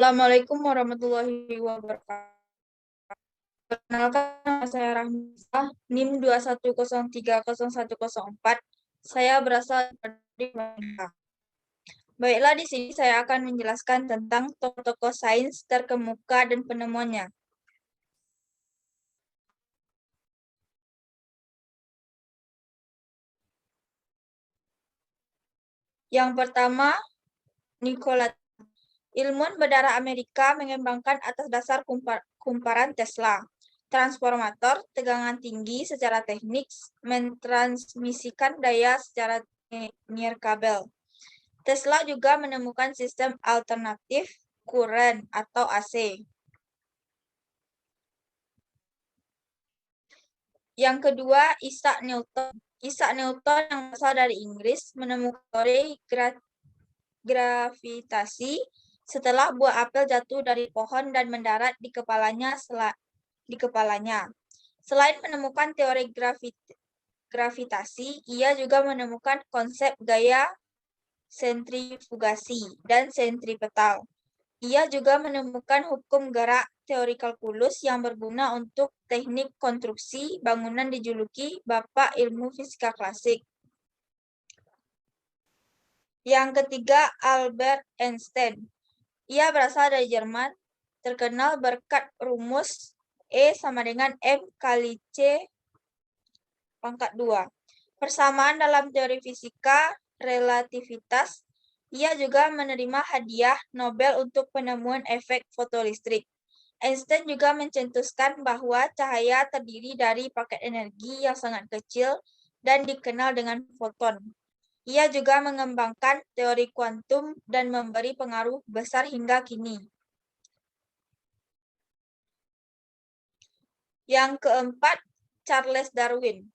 Assalamualaikum warahmatullahi wabarakatuh. Perkenalkan, nama saya Rahmisa, NIM 2103014. Saya berasal dari Bandung. Baiklah, di sini saya akan menjelaskan tentang tokoh-tokoh sains terkemuka dan penemuannya. Yang pertama, Nikola. Ilmuwan berdarah Amerika mengembangkan atas dasar kumparan Tesla. Transformator tegangan tinggi secara teknik mentransmisikan daya secara nirkabel. Tesla juga menemukan sistem alternatif kuren atau AC. Yang kedua, Isaac Newton. Isaac Newton yang berasal dari Inggris menemukan teori gravitasi setelah buah apel jatuh dari pohon dan mendarat di kepalanya. Selain menemukan teori gravitasi, ia juga menemukan konsep gaya sentrifugasi dan sentripetal. Ia juga menemukan hukum gerak teori kalkulus yang berguna untuk teknik konstruksi bangunan, dijuluki Bapak Ilmu Fisika Klasik. Yang ketiga, Albert Einstein. Ia berasal dari Jerman, terkenal berkat rumus E sama dengan M kali C pangkat 2. Persamaan dalam teori fisika relativitas. Ia juga menerima hadiah Nobel untuk penemuan efek fotolistrik. Einstein juga mencetuskan bahwa cahaya terdiri dari paket energi yang sangat kecil dan dikenal dengan foton. Ia juga mengembangkan teori kuantum dan memberi pengaruh besar hingga kini. Yang keempat, Charles Darwin.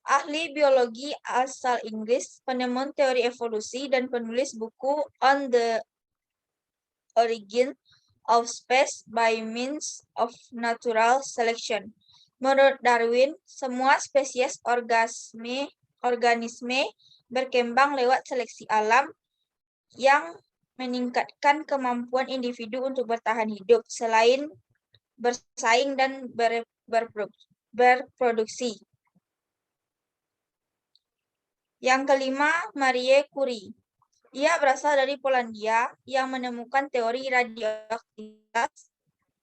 Ahli biologi asal Inggris, penemuan teori evolusi dan penulis buku On the Origin of Species by Means of Natural Selection. Menurut Darwin, semua spesies organisme berkembang lewat seleksi alam yang meningkatkan kemampuan individu untuk bertahan hidup selain bersaing dan berproduksi. Yang kelima, Marie Curie. Ia berasal dari Polandia yang menemukan teori radioaktivitas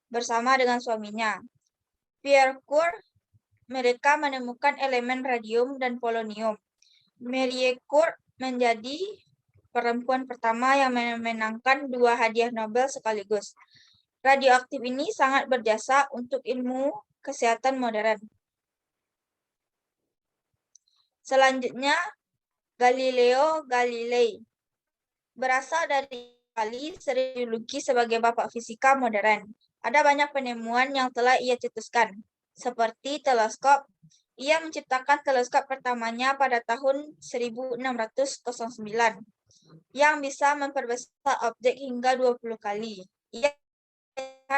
bersama dengan suaminya, Pierre Curie. Mereka menemukan elemen radium dan polonium. Marie Curie menjadi perempuan pertama yang memenangkan 2 hadiah Nobel sekaligus. Radioaktif ini sangat berjasa untuk ilmu kesehatan modern. Selanjutnya, Galileo Galilei. Berasal dari Itali, sering dijuluki sebagai bapak fisika modern. Ada banyak penemuan yang telah ia cetuskan, seperti teleskop. Ia menciptakan teleskop pertamanya pada tahun 1609 yang bisa memperbesar objek hingga 20 kali. Ia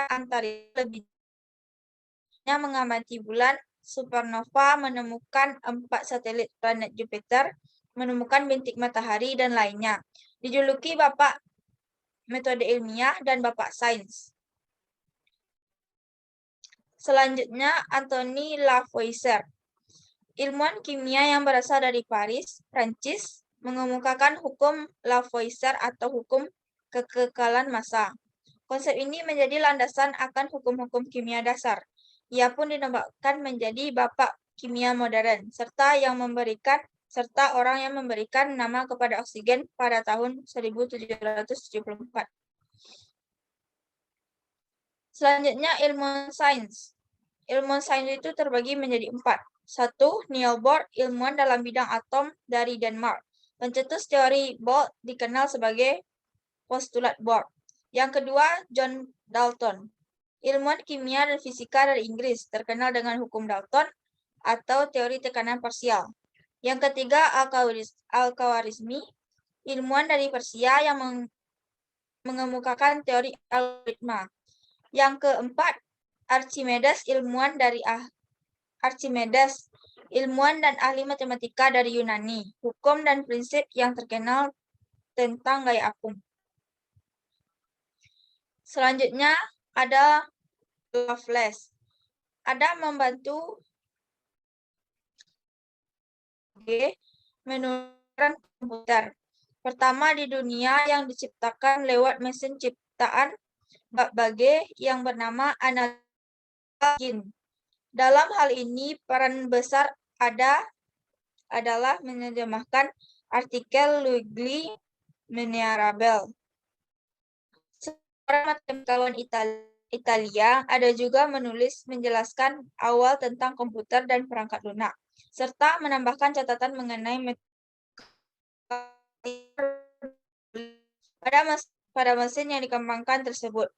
antara lebih mengamati bulan, supernova, menemukan 4 satelit planet Jupiter, menemukan bintik matahari, dan lainnya. Dijuluki Bapak Metode Ilmiah dan Bapak Sains. Selanjutnya, Anthony Lavoisier. Ilmuwan kimia yang berasal dari Paris, Prancis, mengemukakan hukum Lavoisier atau hukum kekekalan massa. Konsep ini menjadi landasan akan hukum-hukum kimia dasar. Ia pun dinobatkan menjadi Bapak Kimia Modern, serta orang yang memberikan nama kepada oksigen pada tahun 1774. Selanjutnya, ilmu sains. Ilmu sains itu terbagi menjadi 4. 1. Niels Bohr, ilmuwan dalam bidang atom dari Denmark. Pencetus teori Bohr dikenal sebagai postulat Bohr. Yang kedua, John Dalton, ilmuwan kimia dan fisika dari Inggris, terkenal dengan hukum Dalton atau teori tekanan parsial. Yang ketiga, Al-Khwarizmi, ilmuwan dari Persia yang mengemukakan teori algoritma. Yang keempat, Archimedes, ilmuwan dan ahli matematika dari Yunani, hukum dan prinsip yang terkenal tentang gaya akum. Selanjutnya ada Lovelace. Ada membantu menemukan komputer pertama di dunia yang diciptakan lewat mesin ciptaan Babbage yang bernama Analog Engine. Dalam hal ini, peran besar adalah menerjemahkan artikel Luigi Minerabel. Seorang matematikawan Italia ada juga menulis menjelaskan awal tentang komputer dan perangkat lunak, serta menambahkan catatan mengenai pada mesin yang dikembangkan tersebut.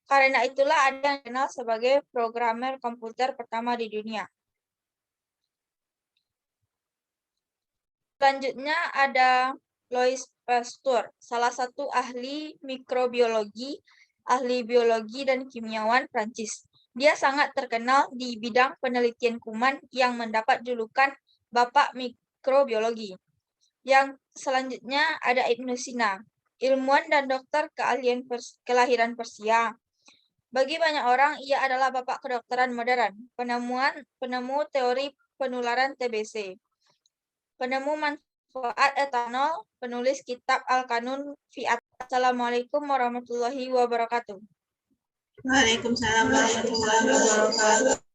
Karena itulah ada yang dikenal sebagai programmer komputer pertama di dunia. Selanjutnya ada Louis Pasteur, salah satu ahli mikrobiologi, ahli biologi dan kimiawan Prancis. Dia sangat terkenal di bidang penelitian kuman yang mendapat julukan Bapak Mikrobiologi. Yang selanjutnya ada Ibnu Sina, ilmuwan dan dokter kelahiran Persia. Bagi banyak orang, ia adalah bapak kedokteran modern, penemu teori penularan TBC, penemu manfaat etanol, penulis kitab Al-Qanun fi Assalamualaikum warahmatullahi wabarakatuh. Waalaikumsalam warahmatullahi wabarakatuh.